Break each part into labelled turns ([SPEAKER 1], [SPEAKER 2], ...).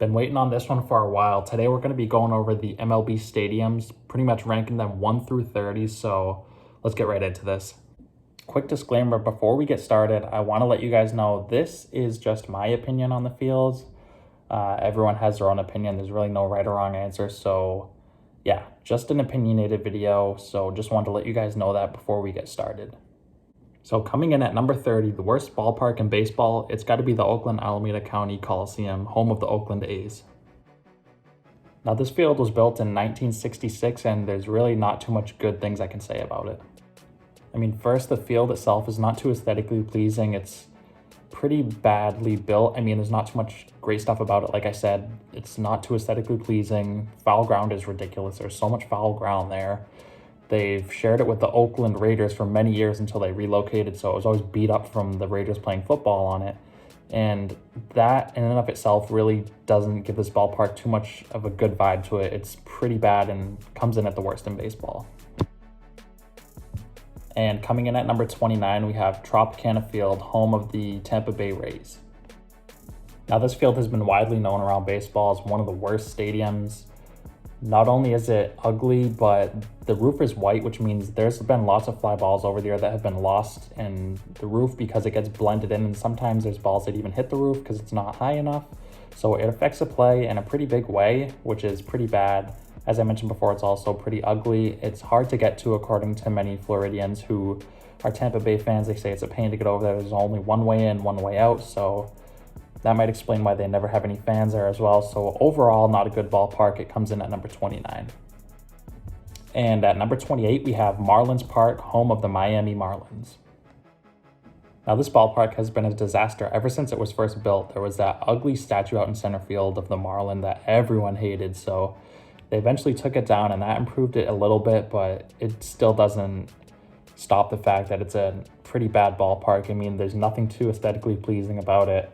[SPEAKER 1] Been waiting on this one for a while. Today we're going to be going over the MLB stadiums, pretty much ranking them 1 through 30, so let's get right into this. Quick disclaimer before we get started, I want to let you guys know this is just my opinion on the fields. Everyone has their own opinion. There's really no right or wrong answer, so yeah, just an opinionated video, so just wanted to let you guys know that before we get started. So coming in at number 30, the worst ballpark in baseball, it's got to be the Oakland Alameda County Coliseum, home of the Oakland A's. Now this field was built in 1966 and there's really not too much good things I can say about it. I mean, first, the field itself is not too aesthetically pleasing. It's pretty badly built. I mean, there's not too much great stuff about it. Like I said, it's not too aesthetically pleasing. Foul ground is ridiculous. There's so much foul ground there. They've shared it with the Oakland Raiders for many years until they relocated, so it was always beat up from the Raiders playing football on it. And that in and of itself really doesn't give this ballpark too much of a good vibe to it. It's pretty bad and comes in at the worst in baseball. And coming in at number 29, we have Tropicana Field, home of the Tampa Bay Rays. Now this field has been widely known around baseball as one of the worst stadiums. Not only is it ugly, but the roof is white, which means there's been lots of fly balls over there that have been lost in the roof because it gets blended in, and sometimes there's balls that even hit the roof because it's not high enough. So it affects the play in a pretty big way, which is pretty bad. As I mentioned before, it's also pretty ugly. It's hard to get to according to many Floridians who are Tampa Bay fans. They say it's a pain to get over there. There's only one way in, one way out, so that might explain why they never have any fans there as well. So overall, not a good ballpark. It comes in at number 29. And at number 28, we have Marlins Park, home of the Miami Marlins. Now this ballpark has been a disaster ever since it was first built. There was that ugly statue out in center field of the Marlin that everyone hated. So they eventually took it down and that improved it a little bit, but it still doesn't stop the fact that it's a pretty bad ballpark. I mean, there's nothing too aesthetically pleasing about it.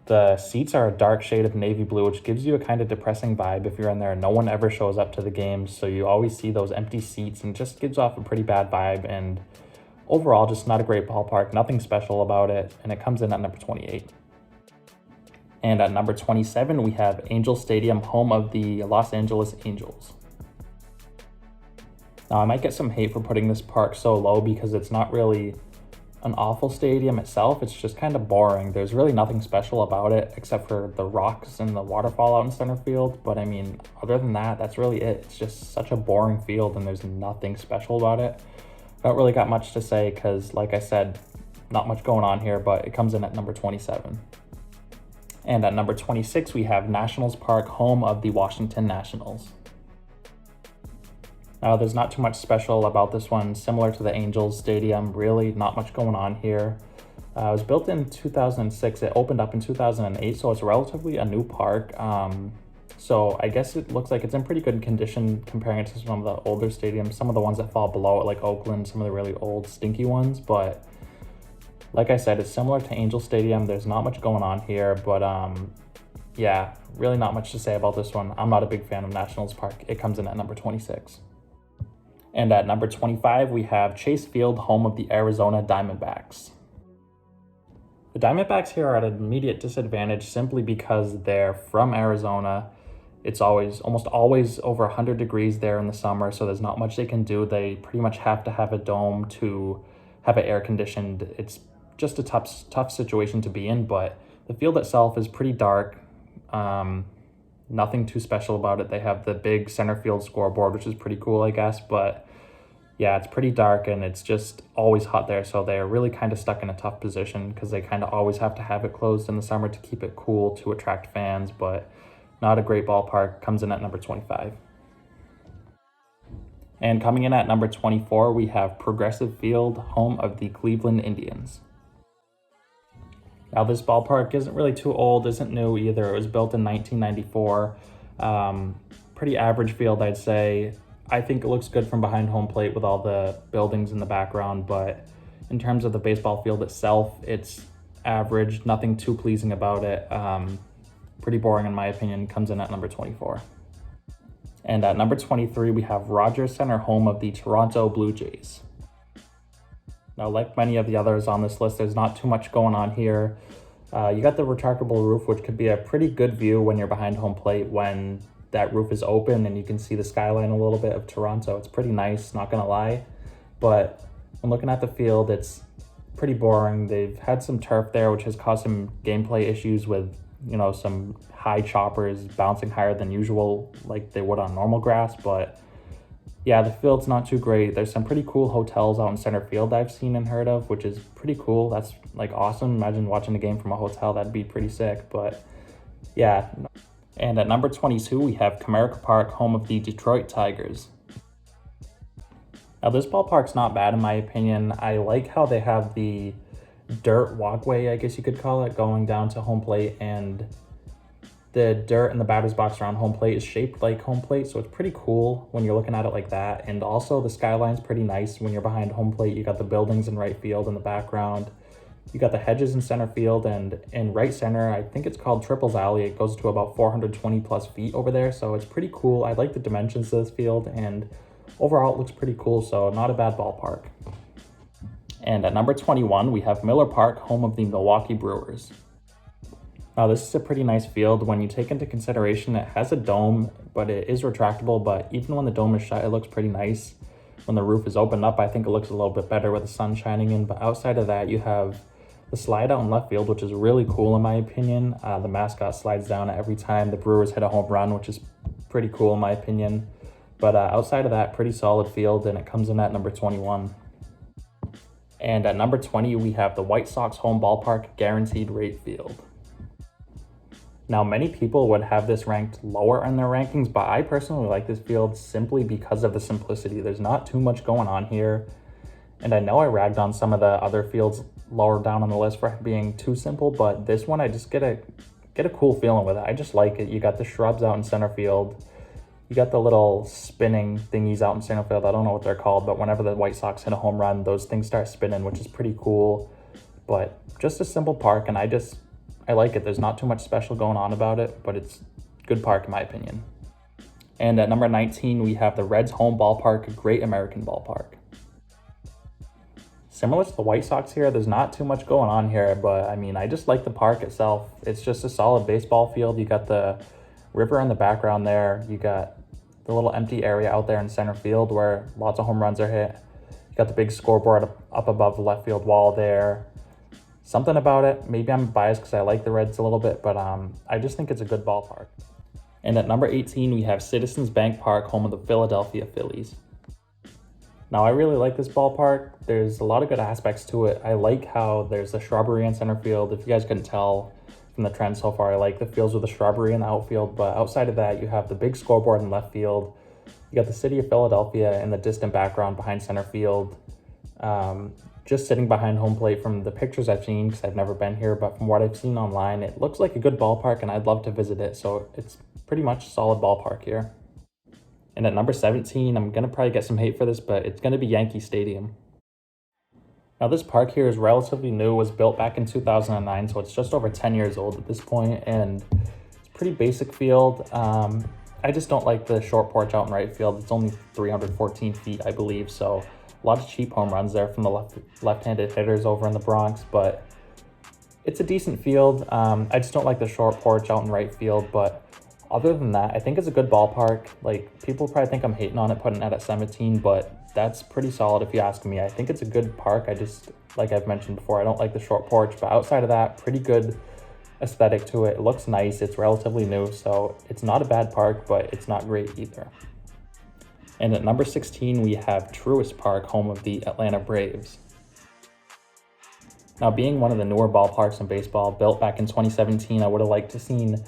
[SPEAKER 1] The seats are a dark shade of navy blue, which gives you a kind of depressing vibe if you're in there. No one ever shows up to the games, so you always see those empty seats and just gives off a pretty bad vibe. And overall, just not a great ballpark, nothing special about it, and it comes in at number 28. And at number 27, we have Angel Stadium, home of the Los Angeles Angels. Now, I might get some hate for putting this park so low because it's not really an awful stadium itself. It's just kind of boring. There's really nothing special about it except for the rocks and the waterfall out in center field. But I mean, other than that, that's really it. It's just such a boring field and there's nothing special about it. I don't really got much to say because, like I said, not much going on here, but it comes in at number 27. And at number 26, we have Nationals Park, home of the Washington Nationals. Now, there's not too much special about this one. Similar to the Angels Stadium, really not much going on here. It was built in 2006. It opened up in 2008, so it's relatively a new park. So I guess it looks like it's in pretty good condition comparing it to some of the older stadiums, some of the ones that fall below it, like Oakland, some of the really old, stinky ones. But like I said, it's similar to Angel Stadium. There's not much going on here, but yeah, really not much to say about this one. I'm not a big fan of Nationals Park. It comes in at number 26. And at number 25, we have Chase Field, home of the Arizona Diamondbacks. The Diamondbacks here are at an immediate disadvantage simply because they're from Arizona. It's almost always over 100 degrees there in the summer, so there's not much they can do. They pretty much have to have a dome to have it air conditioned. It's just a tough situation to be in, but the field itself is pretty dark. Nothing too special about it. They have the big center field scoreboard, which is pretty cool, I guess. But yeah, it's pretty dark and it's just always hot there. So they're really kind of stuck in a tough position because they kind of always have to have it closed in the summer to keep it cool to attract fans. But not a great ballpark. Comes in at number 25. And coming in at number 24, we have Progressive Field, home of the Cleveland Indians. Now, this ballpark isn't really too old, isn't new either. It was built in 1994. Pretty average field, I'd say. I think it looks good from behind home plate with all the buildings in the background, but in terms of the baseball field itself, it's average, nothing too pleasing about it. Pretty boring in my opinion, comes in at number 24. And at number 23, we have Rogers Center, home of the Toronto Blue Jays. Now, like many of the others on this list, there's not too much going on here. You got the retractable roof, which could be a pretty good view when you're behind home plate when that roof is open and you can see the skyline a little bit of Toronto. It's pretty nice, not gonna lie. But when looking at the field, it's pretty boring. They've had some turf there, which has caused some gameplay issues with, some high choppers bouncing higher than usual, like they would on normal grass. But yeah, the field's not too great. There's some pretty cool hotels out in center field I've seen and heard of, which is pretty cool. That's like awesome. Imagine watching the game from a hotel. That'd be pretty sick. But yeah. And at number 22, we have Comerica Park, home of the Detroit Tigers. Now, this ballpark's not bad in my opinion. I like how they have the dirt walkway, I guess you could call it, going down to home plate, and the dirt in the batter's box around home plate is shaped like home plate, so it's pretty cool when you're looking at it like that. And also the skyline's pretty nice when you're behind home plate. You got the buildings in right field in the background. You got the hedges in center field, and in right center, I think it's called Triples Alley. It goes to about 420 plus feet over there, so it's pretty cool. I like the dimensions of this field, and overall it looks pretty cool, so not a bad ballpark. And at number 21, we have Miller Park, home of the Milwaukee Brewers. Now, this is a pretty nice field. When you take into consideration it has a dome, but it is retractable, but even when the dome is shut, it looks pretty nice. When the roof is opened up, I think it looks a little bit better with the sun shining in, but outside of that, you have the slide out in left field, which is really cool in my opinion. The mascot slides down every time the Brewers hit a home run, which is pretty cool in my opinion. But outside of that, pretty solid field, and it comes in at number 21. And at number 20, we have the White Sox home ballpark, Guaranteed Rate Field. Now, many people would have this ranked lower in their rankings, but I personally like this field simply because of the simplicity. There's not too much going on here. And I know I ragged on some of the other fields lower down on the list for being too simple, but this one I just get a cool feeling with it. I just like it. You got the shrubs out in center field. You got the little spinning thingies out in center field. I don't know what they're called, but whenever the White Sox hit a home run, those things start spinning, which is pretty cool. But just a simple park, and I like it. There's not too much special going on about it, but it's a good park in my opinion. And at number 19, we have the Reds home ballpark, Great American Ballpark. Similar to the White Sox here, there's not too much going on here, but I mean, I just like the park itself. It's just a solid baseball field. You got the river in the background there. You got the little empty area out there in center field where lots of home runs are hit. You got the big scoreboard up above the left field wall there. Something about it, maybe I'm biased because I like the Reds a little bit, but I just think it's a good ballpark. And at number 18, we have Citizens Bank Park, home of the Philadelphia Phillies. Now, I really like this ballpark. There's a lot of good aspects to it. I like how there's the shrubbery in center field. If you guys couldn't tell from the trend so far, I like the fields with the shrubbery in the outfield. But outside of that, you have the big scoreboard in left field. You got the city of Philadelphia in the distant background behind center field. Just sitting behind home plate from the pictures I've seen, because I've never been here, but from what I've seen online, it looks like a good ballpark and I'd love to visit it. So it's pretty much a solid ballpark here. And at number 17, I'm going to probably get some hate for this, but it's going to be Yankee Stadium. Now, this park here is relatively new. It was built back in 2009, so it's just over 10 years old at this point, and it's a pretty basic field. I just don't like the short porch out in right field. It's only 314 feet, I believe, so a lot of cheap home runs there from the left-handed hitters over in the Bronx, but it's a decent field. I just don't like the short porch out in right field, but other than that, I think it's a good ballpark. Like, people probably think I'm hating on it, putting it at 17, but that's pretty solid if you ask me. I think it's a good park. I just, like I've mentioned before, I don't like the short porch, but outside of that, pretty good aesthetic to it. It looks nice. It's relatively new, so it's not a bad park, but it's not great either. And at number 16, we have Truist Park, home of the Atlanta Braves. Now, being one of the newer ballparks in baseball, built back in 2017, I would have liked to seen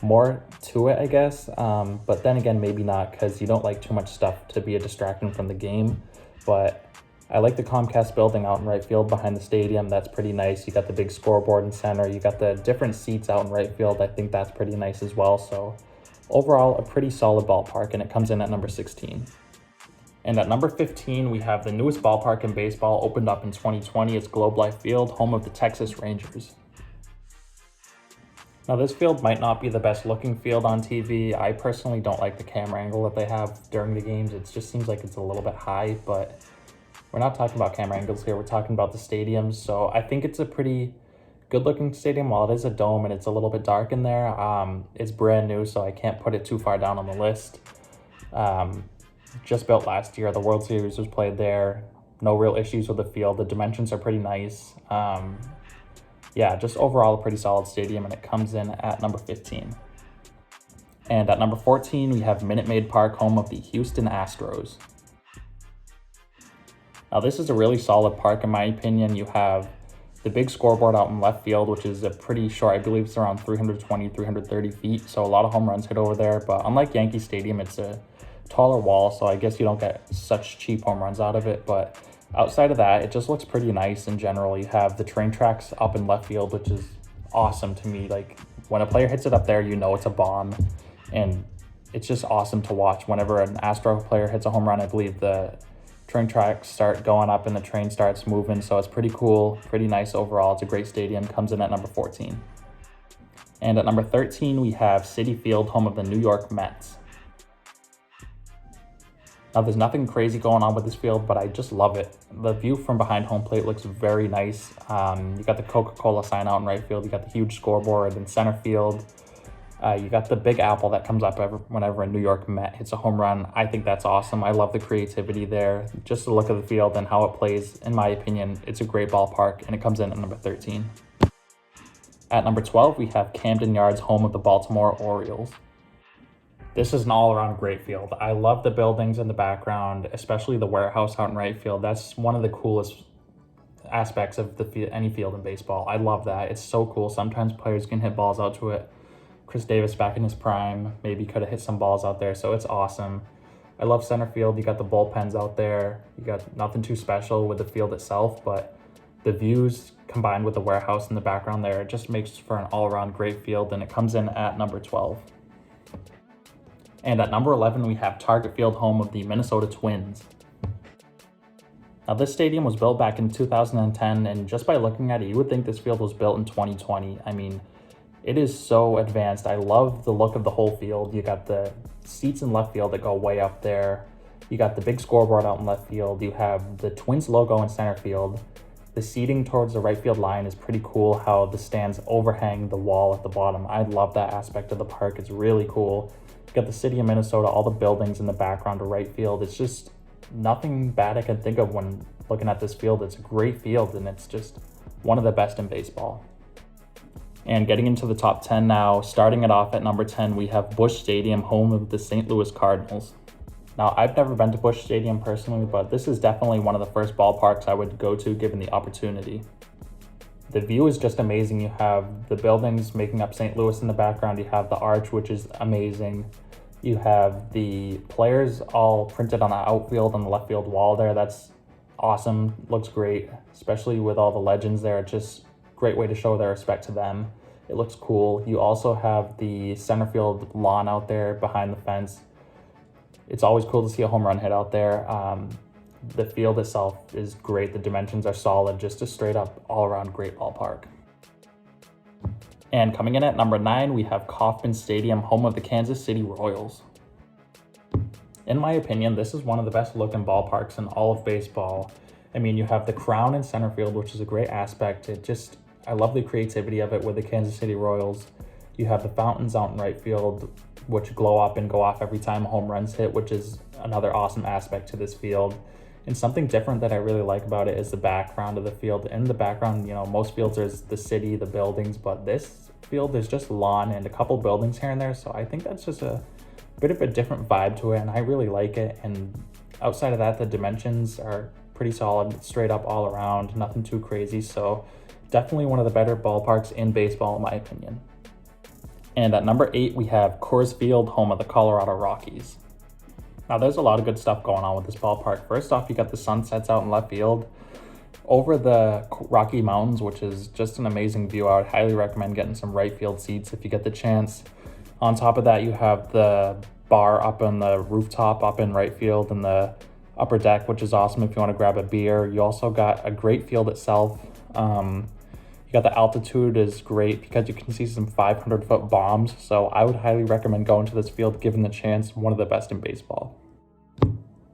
[SPEAKER 1] more to it, I guess. But then again, maybe not, because you don't like too much stuff to be a distraction from the game. But I like the Comcast building out in right field behind the stadium. That's pretty nice. You got the big scoreboard in center. You got the different seats out in right field. I think that's pretty nice as well. So overall, a pretty solid ballpark, and it comes in at number 16. And at number 15, we have the newest ballpark in baseball, opened up in 2020. It's Globe Life Field, home of the Texas Rangers. Now, this field might not be the best looking field on TV. I personally don't like the camera angle that they have during the games. It just seems like it's a little bit high, but we're not talking about camera angles here. We're talking about the stadiums. So I think it's a pretty good looking stadium. While it is a dome and it's a little bit dark in there, it's brand new, so I can't put it too far down on the list. Just built last year. The World Series was played there. No real issues with the field. The dimensions are pretty nice. Yeah, just overall a pretty solid stadium, and it comes in at number 15. And at number 14, we have Minute Maid Park, home of the Houston Astros. Now, this is a really solid park, in my opinion. You have the big scoreboard out in left field, which is a pretty short, I believe it's around 320, 330 feet. So a lot of home runs hit over there. But unlike Yankee Stadium, it's a taller wall, so I guess you don't get such cheap home runs out of it. But outside of that, it just looks pretty nice in general. You have the train tracks up in left field, which is awesome to me. Like, when a player hits it up there, you know it's a bomb. And it's just awesome to watch. Whenever an Astro player hits a home run, I believe the train tracks start going up and the train starts moving. So it's pretty cool, pretty nice overall. It's a great stadium. Comes in at number 14. And at number 13, we have Citi Field, home of the New York Mets. Now, there's nothing crazy going on with this field, but I just love it. The view from behind home plate looks very nice. You got the Coca-Cola sign out in right field. You got the huge scoreboard in center field. You got the big apple that comes up whenever a New York Met hits a home run. I think that's awesome. I love the creativity there. Just the look of the field and how it plays, in my opinion, it's a great ballpark, and it comes in at number 13. At number 12, we have Camden Yards, home of the Baltimore Orioles. This is an all-around great field. I love the buildings in the background, especially the warehouse out in right field. That's one of the coolest aspects of any field in baseball. I love that. It's so cool. Sometimes players can hit balls out to it. Chris Davis back in his prime maybe could have hit some balls out there, so it's awesome. I love center field. You got the bullpens out there. You got nothing too special with the field itself, but the views combined with the warehouse in the background there, it just makes for an all-around great field, and it comes in at number 12. And at number 11, we have Target Field, home of the Minnesota Twins. Now, this stadium was built back in 2010, and just by looking at it, you would think this field was built in 2020. I mean, it is so advanced. I love the look of the whole field. You got the seats in left field that go way up there. You got the big scoreboard out in left field. You have the Twins logo in center field. The seating towards the right field line is pretty cool, how the stands overhang the wall at the bottom. I love that aspect of the park. It's really cool. You got the city of Minnesota, all the buildings in the background of right field. It's just nothing bad I can think of when looking at this field. It's a great field, and it's just one of the best in baseball. And getting into the top 10 now, starting it off at number 10, we have Busch Stadium, home of the St. Louis Cardinals. Now, I've never been to Busch Stadium personally, but this is definitely one of the first ballparks I would go to given the opportunity. The view is just amazing. You have the buildings making up St. Louis in the background. You have the arch, which is amazing. You have the players all printed on the outfield and the left field wall there. That's awesome. Looks great, especially with all the legends there. It's just a great way to show their respect to them. It looks cool. You also have the center field lawn out there behind the fence. It's always cool to see a home run hit out there. The field itself is great. The dimensions are solid. Just a straight up all around great ballpark. And coming in at number 9, we have Kauffman Stadium, home of the Kansas City Royals. In my opinion, this is one of the best looking ballparks in all of baseball. I mean, you have the crown in center field, which is a great aspect. I love the creativity of it with the Kansas City Royals. You have the fountains out in right field, which glow up and go off every time home runs hit, which is another awesome aspect to this field. And something different that I really like about it is the background of the field. In the background, most fields there's the city, the buildings, but this field there's just lawn and a couple buildings here and there. So I think that's just a bit of a different vibe to it, and I really like it. And outside of that, the dimensions are pretty solid, straight up all around, nothing too crazy. So definitely one of the better ballparks in baseball, in my opinion. And at number 8, we have Coors Field, home of the Colorado Rockies. Now, there's a lot of good stuff going on with this ballpark. First off, you got the sunsets out in left field over the Rocky Mountains, which is just an amazing view. I would highly recommend getting some right field seats if you get the chance. On top of that, you have the bar up on the rooftop up in right field and the upper deck, which is awesome if you want to grab a beer. You also got a great field itself. You got the altitude is great because you can see some 500-foot bombs. So I would highly recommend going to this field given the chance. One of the best in baseball.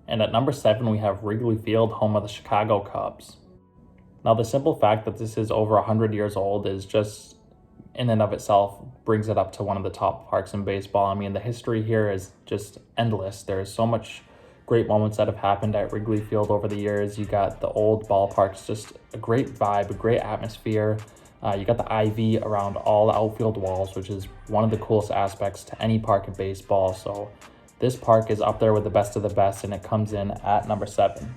[SPEAKER 1] And at number 7, we have Wrigley Field, home of the Chicago Cubs. Now, the simple fact that this is over 100 years old is just in and of itself brings it up to one of the top parks in baseball. I mean, the history here is just endless. There's so much great moments that have happened at Wrigley Field over the years. You got the old ballparks, just a great vibe, a great atmosphere. You got the ivy around all the outfield walls, which is one of the coolest aspects to any park in baseball. So this park is up there with the best of the best, and it comes in at number 7.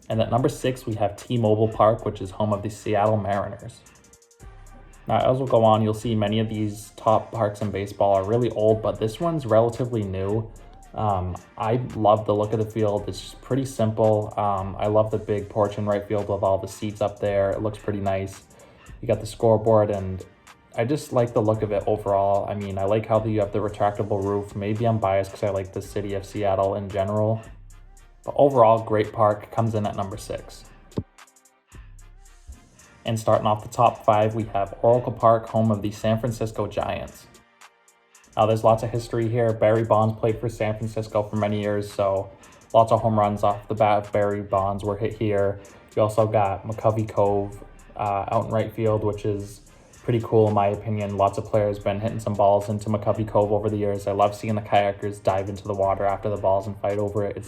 [SPEAKER 1] And at number 6, we have T-Mobile Park, which is home of the Seattle Mariners. Now, as we'll go on, you'll see many of these top parks in baseball are really old, but this one's relatively new. I love the look of the field. It's just pretty simple. I love the big porch in right field with all the seats up there. It looks pretty nice. You got the scoreboard, and I just like the look of it overall. I mean, I like how you have the retractable roof. Maybe I'm biased because I like the city of Seattle in general. But overall, great park, comes in at number 6. And starting off the top 5, we have Oracle Park, home of the San Francisco Giants. Now, there's lots of history here. Barry Bonds played for San Francisco for many years, so lots of home runs off the bat. Barry Bonds were hit here. You also got McCovey Cove out in right field, which is pretty cool in my opinion. Lots of players been hitting some balls into McCovey Cove over the years. I love seeing the kayakers dive into the water after the balls and fight over it.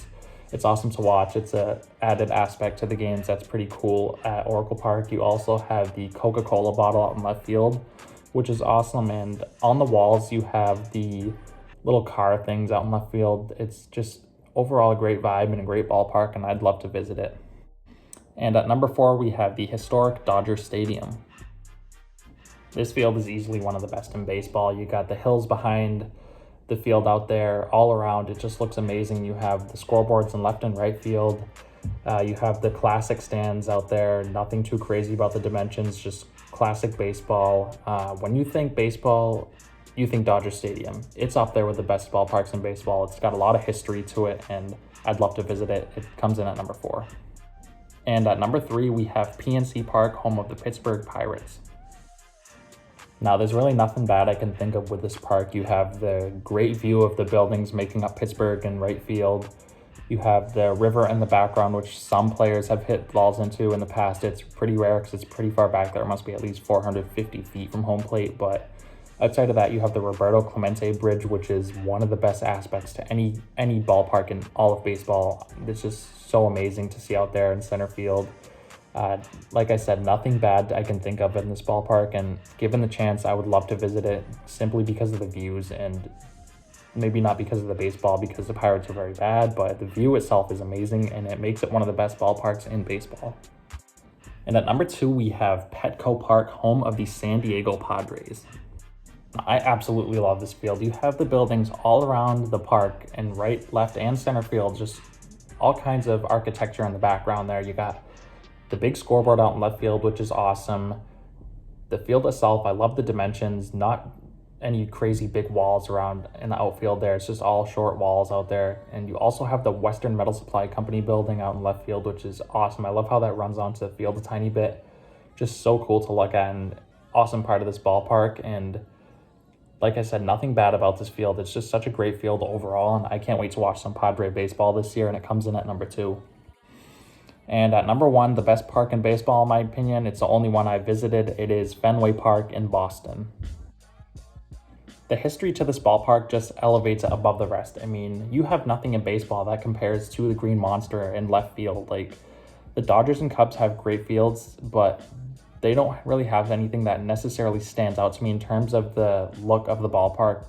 [SPEAKER 1] It's awesome to watch. It's a added aspect to the games that's pretty cool at Oracle Park. You also have the Coca-Cola bottle out in left field, which is awesome. And on the walls, you have the little car things out in left field. It's just overall a great vibe and a great ballpark, and I'd love to visit it. And at number 4, we have the historic Dodger Stadium. This field is easily one of the best in baseball. You got the hills behind the field out there all around. It just looks amazing. You have the scoreboards in left and right field. You have the classic stands out there. Nothing too crazy about the dimensions, just classic baseball. When you think baseball, you think Dodger Stadium. It's up there with the best ballparks in baseball. It's got a lot of history to it, and I'd love to visit it. It comes in at number 4. And at number 3, we have PNC Park, home of the Pittsburgh Pirates. Now, there's really nothing bad I can think of with this park. You have the great view of the buildings making up Pittsburgh in right field. You have the river in the background, which some players have hit balls into in the past. It's pretty rare because it's pretty far back there. It must be at least 450 feet from home plate. But outside of that, you have the Roberto Clemente Bridge, which is one of the best aspects to any ballpark in all of baseball. It's just so amazing to see out there in center field. Like I said, nothing bad I can think of in this ballpark, and given the chance, I would love to visit it simply because of the views, and maybe not because of the baseball, because the Pirates are very bad, but the view itself is amazing, and it makes it one of the best ballparks in baseball. And at number 2, we have Petco Park, home of the San Diego Padres. I absolutely love this field. You have the buildings all around the park, and right, left, and center field, just all kinds of architecture in the background there. You got the big scoreboard out in left field, which is awesome. The field itself, I love the dimensions, not any crazy big walls around in the outfield there. It's just all short walls out there. And you also have the Western Metal Supply Company building out in left field, which is awesome. I love how that runs onto the field a tiny bit. Just so cool to look at, and awesome part of this ballpark. And like I said, nothing bad about this field. It's just such a great field overall, and I can't wait to watch some Padre baseball this year, and it comes in at number 2. And at number 1, the best park in baseball, in my opinion, it's the only one I visited. It is Fenway Park in Boston. The history to this ballpark just elevates it above the rest. I mean, you have nothing in baseball that compares to the Green Monster in left field. Like, the Dodgers and Cubs have great fields, but they don't really have anything that necessarily stands out to me in terms of the look of the ballpark.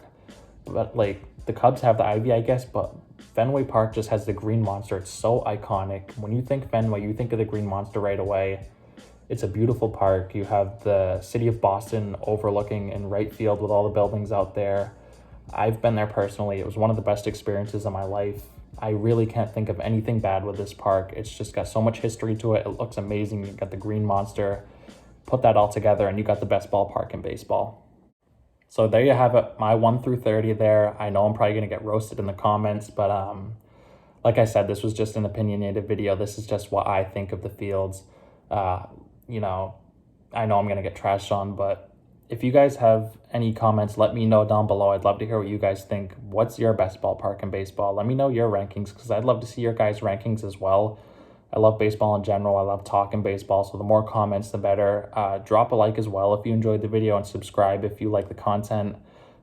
[SPEAKER 1] But, like, the Cubs have the ivy, I guess, but Fenway Park just has the Green Monster. It's so iconic. When you think Fenway, you think of the Green Monster right away. It's a beautiful park. You have the city of Boston overlooking in right field with all the buildings out there. I've been there personally. It was one of the best experiences of my life. I really can't think of anything bad with this park. It's just got so much history to it. It looks amazing. You got the Green Monster. Put that all together, and you got the best ballpark in baseball. So there you have it, my 1 through 30 there. I know I'm probably going to get roasted in the comments, but like I said, this was just an opinionated video. This is just what I think of the fields. You know, I know I'm going to get trashed on, but if you guys have any comments, let me know down below. I'd love to hear what you guys think. What's your best ballpark in baseball? Let me know your rankings, because I'd love to see your guys' rankings as well. I love baseball in general. I love talking baseball, so the more comments, the better. Drop a like as well if you enjoyed the video, and subscribe if you like the content.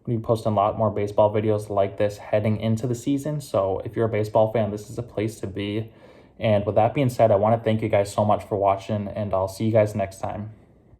[SPEAKER 1] We'll be posting a lot more baseball videos like this heading into the season, so if you're a baseball fan, this is a place to be. And with that being said, I want to thank you guys so much for watching, and I'll see you guys next time.